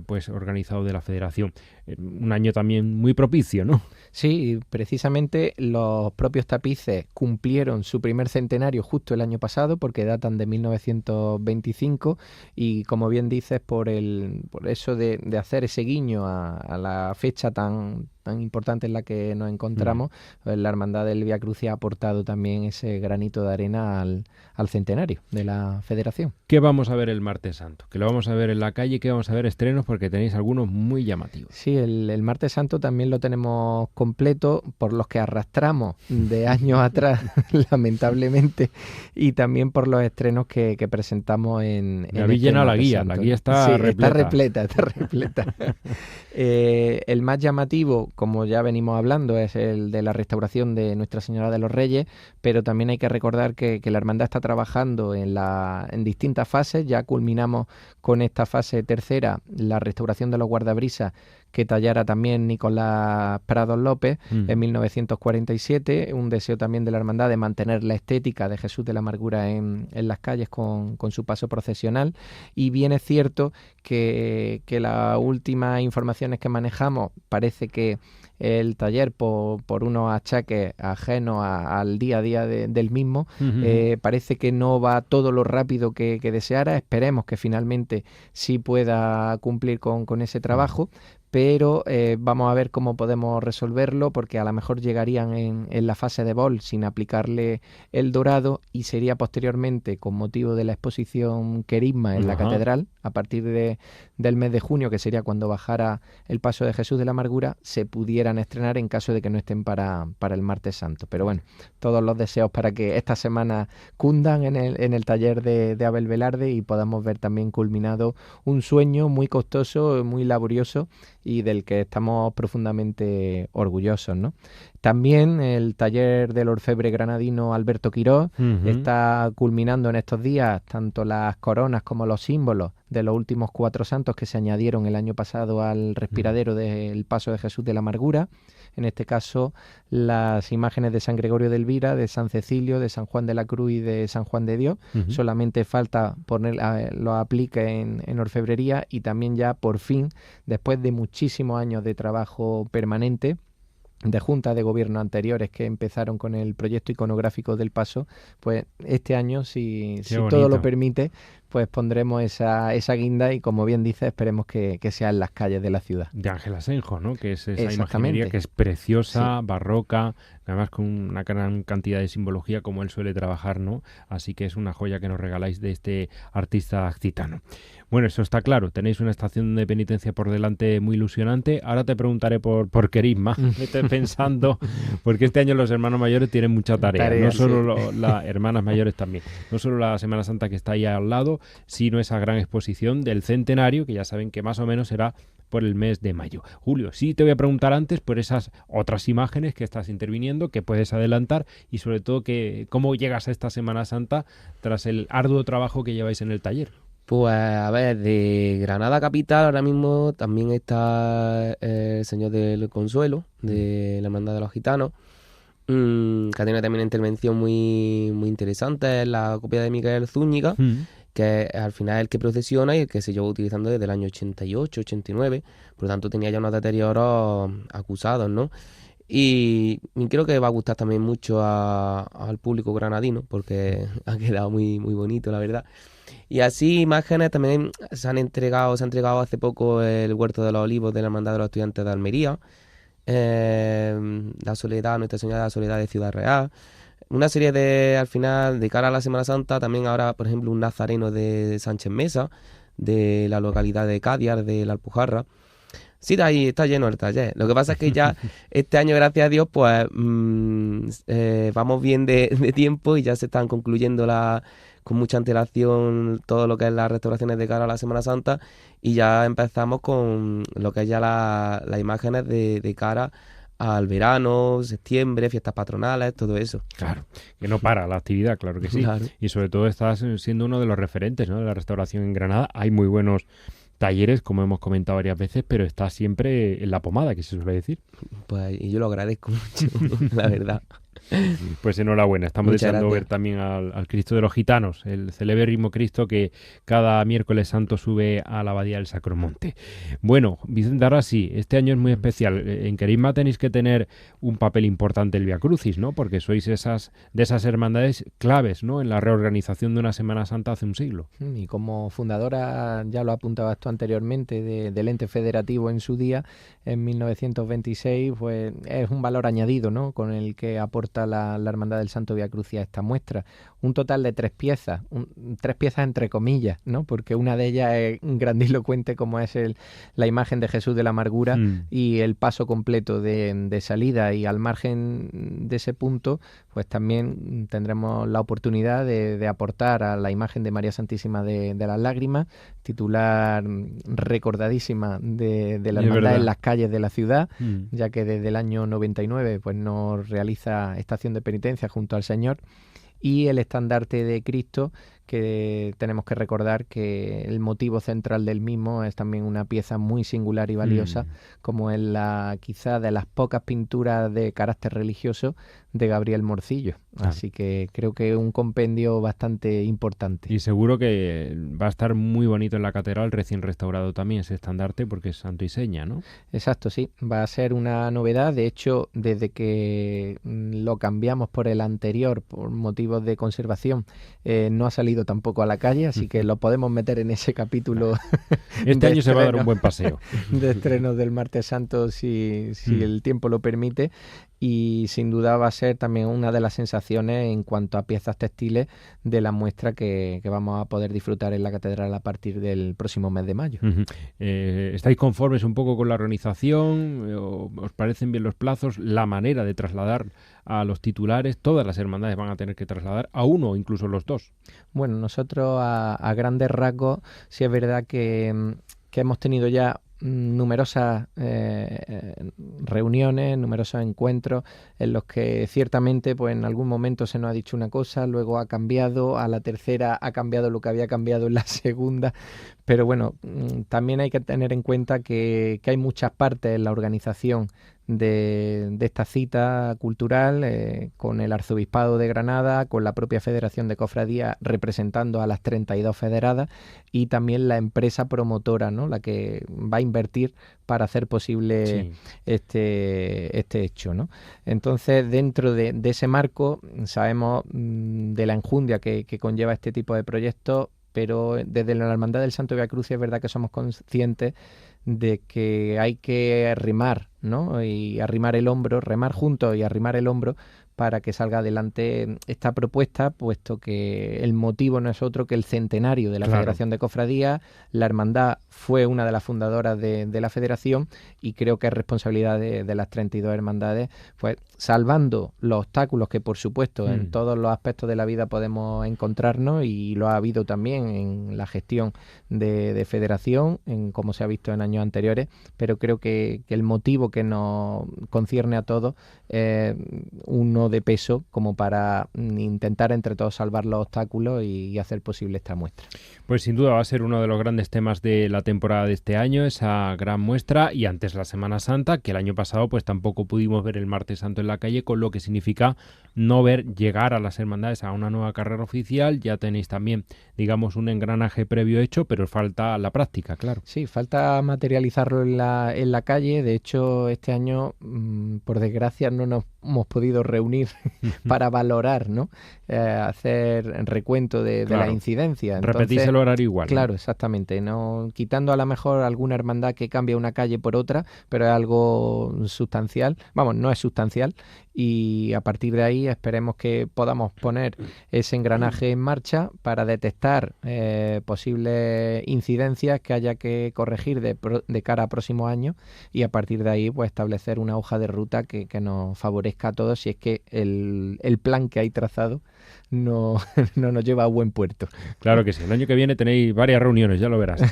S3: pues organizado de la Federación. Un año también muy propicio, ¿no?
S13: Sí, precisamente los propios tapices cumplieron su primer centenario justo el año pasado, porque datan de 1925, y como bien dices, por eso de hacer ese guiño a la fecha tan importante en la que nos encontramos, pues la Hermandad del Vía Crucis ha aportado también ese granito de arena al centenario de la Federación.
S3: ¿Qué vamos a ver el Martes Santo? Que lo vamos a ver en la calle, que vamos a ver estrenos, porque tenéis algunos muy llamativos.
S13: Sí, el Martes Santo también lo tenemos completo, por los que arrastramos de años atrás, lamentablemente, y también por los estrenos que presentamos en
S3: habéis llenado la guía, Santo. La guía está repleta.
S13: Está repleta. El más llamativo, como ya venimos hablando, es el de la restauración de Nuestra Señora de los Reyes, pero también hay que recordar que la hermandad está trabajando en distintas fases. Ya culminamos con esta fase tercera, la restauración de los guardabrisas, que tallara también Nicolás Prados López en 1947, un deseo también de la hermandad de mantener la estética de Jesús de la Amargura en las calles con su paso procesional. Y bien es cierto que las últimas informaciones que manejamos parece que el taller, por unos achaques ajenos al día a día del mismo, parece que no va todo lo rápido que deseara. Esperemos que finalmente sí pueda cumplir con ese trabajo, pero vamos a ver cómo podemos resolverlo, porque a lo mejor llegarían en la fase de bol sin aplicarle el dorado, y sería posteriormente, con motivo de la exposición Querigma en la catedral, a partir del mes de junio, que sería cuando bajara el paso de Jesús de la Amargura, se pudieran estrenar en caso de que no estén para el martes santo. Pero bueno, todos los deseos para que esta semana cundan en el taller de Abel Velarde y podamos ver también culminado un sueño muy costoso, muy laborioso, y del que estamos profundamente orgullosos, ¿no? También el taller del orfebre granadino Alberto Quirós está culminando en estos días tanto las coronas como los símbolos de los últimos 4 santos que se añadieron el año pasado al respiradero del paso de Jesús de la Amargura. En este caso, las imágenes de San Gregorio de Elvira, de San Cecilio, de San Juan de la Cruz y de San Juan de Dios. Solamente falta lo aplique en orfebrería, y también ya por fin, después de muchísimos años de trabajo permanente, de juntas de gobierno anteriores que empezaron con el proyecto iconográfico del paso, pues este año, si todo lo permite, pues pondremos esa guinda, y como bien dice, esperemos que sea en las calles de la ciudad.
S3: De Ángel Asenjo, ¿no? Que es esa imaginería que es preciosa, barroca, además con una gran cantidad de simbología como él suele trabajar, ¿no? Así que es una joya que nos regaláis de este artista accitano. Bueno, eso está claro, tenéis una estación de penitencia por delante muy ilusionante. Ahora te preguntaré por Querigma, vete pensando, porque este año los hermanos mayores tienen mucha tarea, no solo las hermanas mayores también, no solo la Semana Santa que está ahí al lado, sino esa gran exposición del centenario, que ya saben que más o menos será por el mes de mayo. Julio, sí te voy a preguntar antes por esas otras imágenes que estás interviniendo, que puedes adelantar, y sobre todo cómo llegas a esta Semana Santa tras el arduo trabajo que lleváis en el taller.
S14: Pues a ver, de Granada capital ahora mismo también está el Señor del Consuelo, de la Hermandad de los Gitanos, que ha tenido también una intervención muy, muy interesante, es la copia de Miquel Zúñiga, que al final es el que procesiona y el que se lleva utilizando desde el año 88, 89, por lo tanto tenía ya unos deterioros acusados, ¿no? Y creo que va a gustar también mucho al público granadino, porque ha quedado muy, muy bonito, la verdad. Y así imágenes también se ha entregado hace poco el Huerto de los Olivos de la Hermandad de los Estudiantes de Almería, la Soledad, Nuestra Señora de la Soledad de Ciudad Real, una serie al final, de cara a la Semana Santa, también ahora, por ejemplo, un Nazareno de Sánchez Mesa, de la localidad de Cádiz, de la Alpujarra. Sí, ahí está lleno el taller. Lo que pasa es que ya este año, gracias a Dios, pues vamos bien de tiempo, y ya se están concluyendo con mucha antelación todo lo que es las restauraciones de cara a la Semana Santa, y ya empezamos con lo que es ya las imágenes de cara al verano, septiembre, fiestas patronales, todo eso.
S3: Claro, que no para la actividad, claro que sí. Claro. Y sobre todo estás siendo uno de los referentes, ¿no?, de la restauración en Granada. Hay muy buenos talleres, como hemos comentado varias veces, pero está siempre en la pomada, que se suele decir.
S14: Pues y yo lo agradezco mucho, la verdad.
S3: Pues enhorabuena, estamos deseando ver también al Cristo de los Gitanos, el celebérrimo Cristo que cada miércoles santo sube a la abadía del Sacromonte. Bueno, Vicente, ahora sí, este año es muy especial. En Querigma tenéis que tener un papel importante el Vía Crucis, ¿no? Porque sois de esas hermandades claves, ¿no?, en la reorganización de una Semana Santa hace un siglo.
S13: Y como fundadora, ya lo apuntabas tú anteriormente, del ente federativo en su día, en 1926, pues es un valor añadido, ¿no?, con el que aporta la Hermandad del Santo Vía Crucis a esta muestra. Un total de 3 piezas, 3 piezas entre comillas, ¿no?, porque una de ellas es grandilocuente, como es la imagen de Jesús de la Amargura y el paso completo de salida, y al margen de ese punto, pues también tendremos la oportunidad de aportar a la imagen de María Santísima de las Lágrimas, titular recordadísima de la hermandad en las calles de la ciudad, ya que desde el año 99 pues nos realiza estación de penitencia junto al Señor, y el estandarte de Cristo, que tenemos que recordar que el motivo central del mismo es también una pieza muy singular y valiosa, como es quizá de las pocas pinturas de carácter religioso de Gabriel Morcillo. Así que creo que es un compendio bastante importante.
S3: Y seguro que va a estar muy bonito en la catedral, recién restaurado también ese estandarte, porque es santo y seña, ¿no?
S13: Exacto, sí. Va a ser una novedad. De hecho, desde que lo cambiamos por el anterior, por motivos de conservación, no ha salido salido tampoco a la calle, así que lo podemos meter en ese capítulo.
S3: Este año se va a dar un buen paseo.
S13: De estrenos del Martes Santo, si el tiempo lo permite. Y sin duda va a ser también una de las sensaciones en cuanto a piezas textiles de la muestra que vamos a poder disfrutar en la catedral a partir del próximo mes de mayo.
S3: ¿Estáis conformes un poco con la organización? ¿Os parecen bien los plazos? ¿La manera de trasladar a los titulares? Todas las hermandades van a tener que trasladar a uno o incluso los dos.
S13: Bueno, nosotros a grandes rasgos sí es verdad que hemos tenido ya numerosas reuniones, numerosos encuentros en los que ciertamente pues en algún momento se nos ha dicho una cosa, luego ha cambiado, a la tercera ha cambiado lo que había cambiado en la segunda, pero bueno, también hay que tener en cuenta que hay muchas partes en la organización de esta cita cultural, con el Arzobispado de Granada, con la propia Federación de Cofradías representando a las 32 federadas y también la empresa promotora, ¿no?, la que va a invertir para hacer posible este hecho, ¿no? Entonces, dentro de ese marco, sabemos de la enjundia que conlleva este tipo de proyectos, pero desde la Hermandad del Santo Viacrucis es verdad que somos conscientes de que hay que arrimar, ¿no?, y arrimar el hombro, remar juntos y arrimar el hombro para que salga adelante esta propuesta, puesto que el motivo no es otro que el centenario de la Federación de Cofradías. La hermandad fue una de las fundadoras de la federación y creo que es responsabilidad de las 32 hermandades, pues salvando los obstáculos que por supuesto en todos los aspectos de la vida podemos encontrarnos, y lo ha habido también en la gestión de federación, en como se ha visto en años anteriores, pero creo que el motivo que nos concierne a todos es uno de peso como para intentar entre todos salvar los obstáculos y hacer posible esta muestra.
S3: Pues sin duda va a ser uno de los grandes temas de la temporada de este año, esa gran muestra, y antes la Semana Santa, que el año pasado pues tampoco pudimos ver el Martes Santo en la calle, con lo que significa no ver llegar a las hermandades a una nueva carrera oficial. Ya tenéis también, digamos, un engranaje previo hecho, pero falta la práctica, claro.
S13: Sí, falta materializarlo en la calle. De hecho, este año, por desgracia, no nos hemos podido reunir para valorar, ¿no? Hacer recuento de la incidencia. Entonces,
S3: repetís el horario igual.
S13: Claro, exactamente. No, quitando a lo mejor alguna hermandad que cambia una calle por otra, pero es algo sustancial. Vamos, no es sustancial. Y a partir de ahí esperemos que podamos poner ese engranaje en marcha para detectar posibles incidencias que haya que corregir de cara a próximos años, y a partir de ahí pues establecer una hoja de ruta que nos favorezca a todos, si es que el plan que hay trazado no nos lleva a buen puerto.
S3: Claro que sí. El año que viene tenéis varias reuniones, ya lo verás,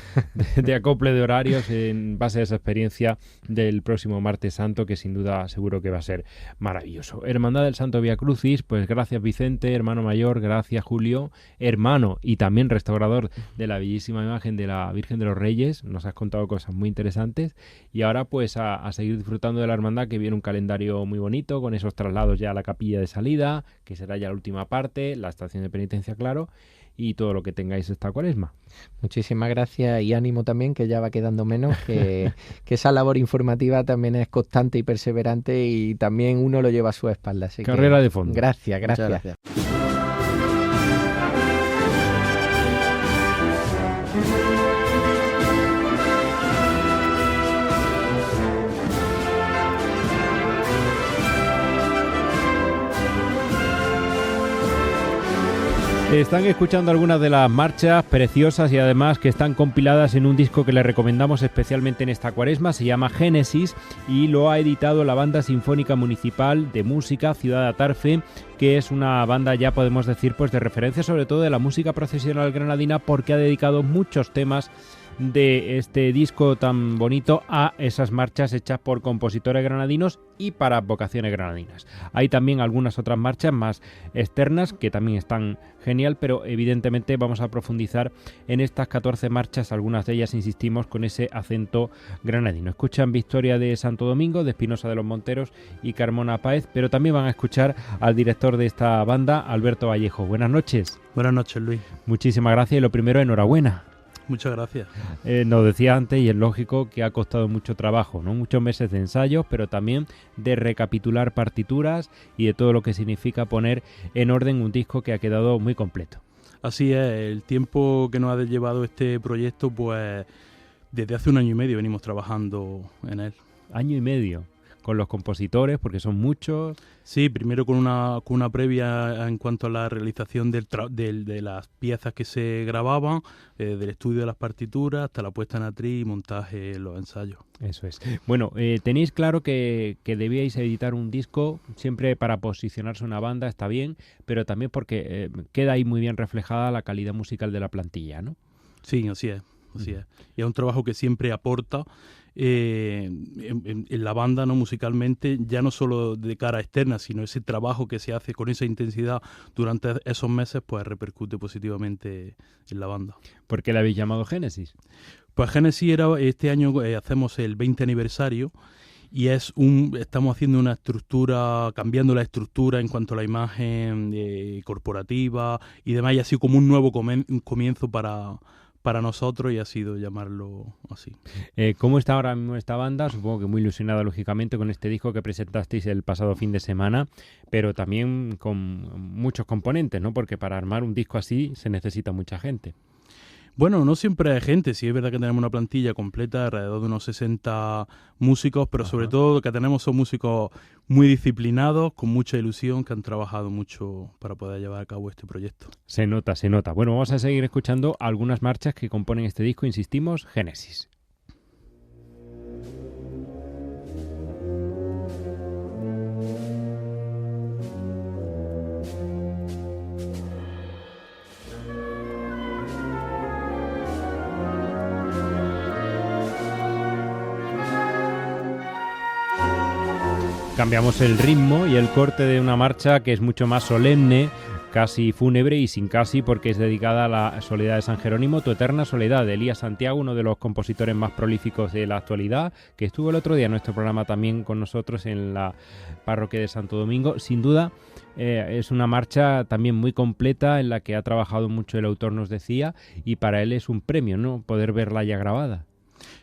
S3: de acople de horarios en base a esa experiencia del próximo Martes Santo, que sin duda seguro que va a ser maravilloso. Hermandad del Santo Viacrucis, pues gracias Vicente, hermano mayor, gracias Julio, hermano y también restaurador de la bellísima imagen de la Virgen de los Reyes. Nos has contado cosas muy interesantes, y ahora pues a seguir disfrutando de la hermandad, que viene un calendario muy bonito con esos traslados ya a la capilla de salida, que será ya la última parte, la estación de penitencia, claro, y todo lo que tengáis esta Cuaresma.
S13: Muchísimas gracias, y ánimo también, que ya va quedando menos, que esa labor informativa también es constante y perseverante, y también uno lo lleva a su espalda. Así
S3: carrera
S13: que,
S3: de fondo.
S13: Gracias.
S14: Muchas gracias.
S3: Están escuchando algunas de las marchas preciosas y además que están compiladas en un disco que les recomendamos especialmente en esta Cuaresma. Se llama Génesis y lo ha editado la Banda Sinfónica Municipal de Música Ciudad de Atarfe, que es una banda, ya podemos decir, pues de referencia sobre todo de la música procesional granadina, porque ha dedicado muchos temas de este disco tan bonito a esas marchas hechas por compositores granadinos y para vocaciones granadinas. Hay también algunas otras marchas más externas que también están genial, pero evidentemente vamos a profundizar en estas 14 marchas, algunas de ellas, insistimos, con ese acento granadino. Escuchan Victoria de Santo Domingo, de Espinosa de los Monteros y Carmona Páez, pero también van a escuchar al director de esta banda, Alberto Vallejo. Buenas noches.
S15: Buenas noches, Luis.
S3: Muchísimas gracias y lo primero, enhorabuena.
S15: Muchas gracias.
S3: Nos decía antes, y es lógico, que ha costado mucho trabajo, ¿no? Muchos meses de ensayos, pero también de recapitular partituras y de todo lo que significa poner en orden un disco que ha quedado muy completo.
S15: Así es, el tiempo que nos ha llevado este proyecto, pues desde hace 1 año y medio venimos trabajando en él.
S3: ¿Año y medio? ¿Con los compositores? Porque son muchos.
S15: Sí, primero con una previa en cuanto a la realización de las piezas que se grababan, del estudio de las partituras hasta la puesta en atril y montaje en los ensayos.
S3: Eso es. Bueno, tenéis claro que debíais editar un disco siempre para posicionarse una banda, está bien, pero también porque queda ahí muy bien reflejada la calidad musical de la plantilla, ¿no?
S15: Sí, así es. Así es. Y es un trabajo que siempre aporta en la banda, ¿no? Musicalmente, ya no solo de cara externa, sino ese trabajo que se hace con esa intensidad durante esos meses, pues repercute positivamente en la banda.
S3: ¿Por qué la habéis llamado Génesis?
S15: Pues Génesis este año hacemos el 20 aniversario y estamos haciendo una estructura, cambiando la estructura en cuanto a la imagen corporativa y demás, y así como un nuevo comienzo para nosotros, y ha sido llamarlo así.
S3: ¿Cómo está ahora mismo esta banda? Supongo que muy ilusionada, lógicamente, con este disco que presentasteis el pasado fin de semana, pero también con muchos componentes, ¿no? Porque para armar un disco así se necesita mucha gente.
S15: Bueno, no siempre hay gente, sí es verdad que tenemos una plantilla completa, alrededor de unos 60 músicos, pero sobre todo lo que tenemos son músicos muy disciplinados, con mucha ilusión, que han trabajado mucho para poder llevar a cabo este proyecto.
S3: Se nota, se nota. Bueno, vamos a seguir escuchando algunas marchas que componen este disco, insistimos, Génesis. Cambiamos el ritmo y el corte de una marcha que es mucho más solemne, casi fúnebre y sin casi, porque es dedicada a la soledad de San Jerónimo, Tu eterna soledad, de Elías Santiago, uno de los compositores más prolíficos de la actualidad, que estuvo el otro día en nuestro programa también con nosotros en la parroquia de Santo Domingo. Sin duda es una marcha también muy completa en la que ha trabajado mucho el autor, nos decía, y para él es un premio, ¿no?, poder verla ya grabada.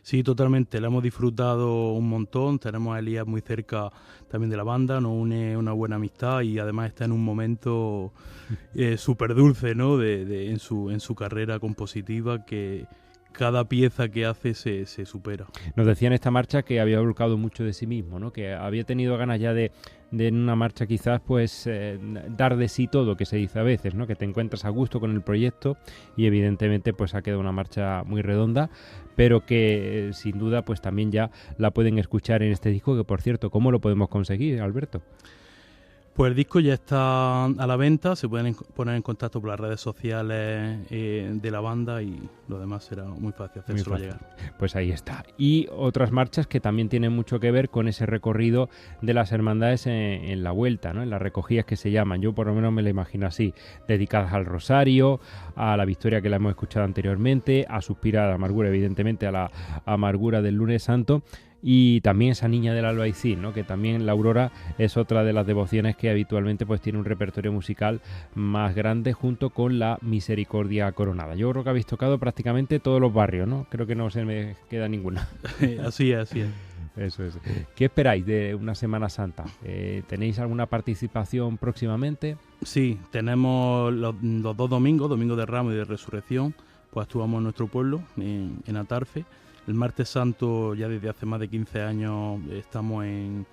S15: Sí, totalmente, la hemos disfrutado un montón, tenemos a Elías muy cerca también de la banda, nos une una buena amistad y además está en un momento súper dulce, ¿no? en su carrera compositiva, que cada pieza que hace se supera.
S3: Nos decía en esta marcha que había volcado mucho de sí mismo, ¿no? Que había tenido ganas ya de en una marcha quizás pues dar de sí todo, que se dice a veces, ¿no? Que te encuentras a gusto con el proyecto y evidentemente pues ha quedado una marcha muy redonda, pero que sin duda pues también ya la pueden escuchar en este disco, que por cierto, ¿cómo lo podemos conseguir, Alberto?
S15: Pues el disco ya está a la venta, se pueden poner en contacto por las redes sociales de la banda y lo demás será muy fácil hacérselo llegar.
S3: Pues ahí está. Y otras marchas que también tienen mucho que ver con ese recorrido de las hermandades en la vuelta, ¿no? En las recogidas que se llaman, yo por lo menos me la imagino así, dedicadas al Rosario, a la Victoria que la hemos escuchado anteriormente, a Suspira, a la Amargura, evidentemente a la Amargura del Lunes Santo, y también esa Niña del Albaicín, ¿no? Que también la Aurora es otra de las devociones que habitualmente pues tiene un repertorio musical más grande, junto con la Misericordia Coronada. Yo creo que habéis tocado prácticamente todos los barrios, ¿no? Creo que no se me queda ninguna.
S15: Así es, así es.
S3: Eso es. ¿Qué esperáis de una Semana Santa? ¿Tenéis alguna participación próximamente?
S15: Sí, tenemos los 2 domingos, Domingo de Ramos y de Resurrección, pues actuamos en nuestro pueblo, en Atarfe. El martes santo, ya desde hace más de 15 años, estamos en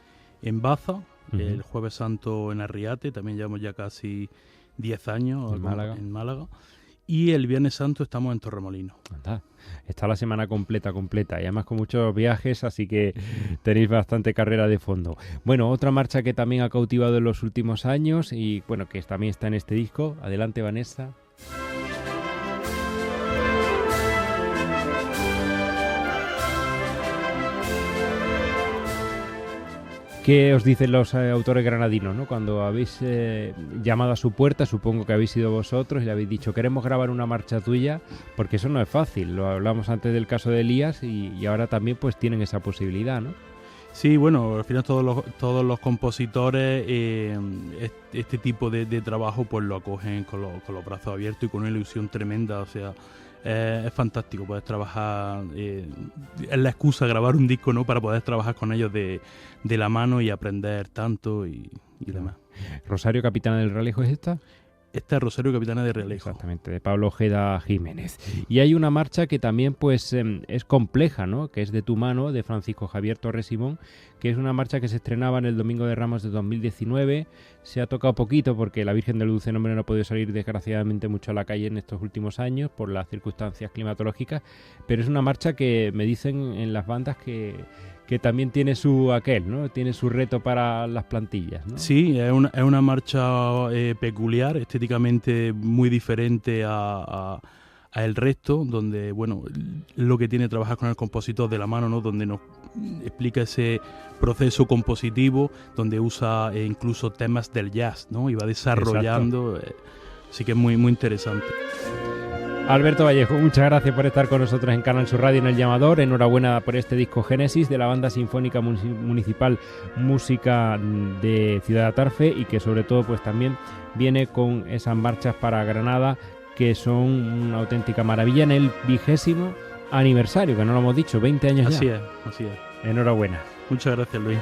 S15: Baza. El jueves santo en Arriate, también llevamos ya casi 10 años en Málaga. Y el viernes santo estamos en Torremolinos.
S3: Está la semana completa, y además con muchos viajes, así que tenéis bastante carrera de fondo. Bueno, otra marcha que también ha cautivado en los últimos años y bueno, que también está en este disco. Adelante, Vanessa. ¿Qué os dicen los autores granadinos, ¿no? Cuando habéis llamado a su puerta, supongo que habéis sido vosotros y le habéis dicho, queremos grabar una marcha tuya, porque eso no es fácil. Lo hablamos antes del caso de Elías y ahora también pues tienen esa posibilidad, ¿no?
S15: Sí, bueno, al final todos los compositores este tipo de trabajo pues lo acogen con los brazos abiertos y con una ilusión tremenda, o sea, es fantástico poder trabajar, es la excusa grabar un disco, ¿no? Para poder trabajar con ellos de la mano y aprender tanto y demás.
S3: ¿Rosario Capitana del Ralejo es esta?
S15: Este es Rosario Capitana de Realejo.
S3: Exactamente, de Pablo Ojeda Jiménez. Y hay una marcha que también pues es compleja, ¿no? Que es De tu mano, de Francisco Javier Torres Simón, que es una marcha que se estrenaba en el Domingo de Ramos de 2019. Se ha tocado poquito porque la Virgen del Dulce Nombre no ha podido salir desgraciadamente mucho a la calle en estos últimos años por las circunstancias climatológicas, pero es una marcha que me dicen en las bandas que también tiene su aquel, ¿no? Tiene su reto para las plantillas, ¿no?
S15: Sí, es una marcha peculiar, estéticamente muy diferente a el resto, donde, bueno, lo que tiene trabajar con el compositor de la mano, ¿no? Donde nos explica ese proceso compositivo, donde usa incluso temas del jazz, ¿no? Y va desarrollando, así que es muy, muy interesante.
S3: Alberto Vallejo, muchas gracias por estar con nosotros en Canal Sur Radio en El Llamador. Enhorabuena por este disco Génesis de la Banda Sinfónica Municipal Música de Ciudad de Atarfe, y que sobre todo pues también viene con esas marchas para Granada que son una auténtica maravilla en el 20º aniversario, que no lo hemos dicho, 20 años ya.
S15: Así es.
S3: Enhorabuena.
S15: Muchas gracias, Luis.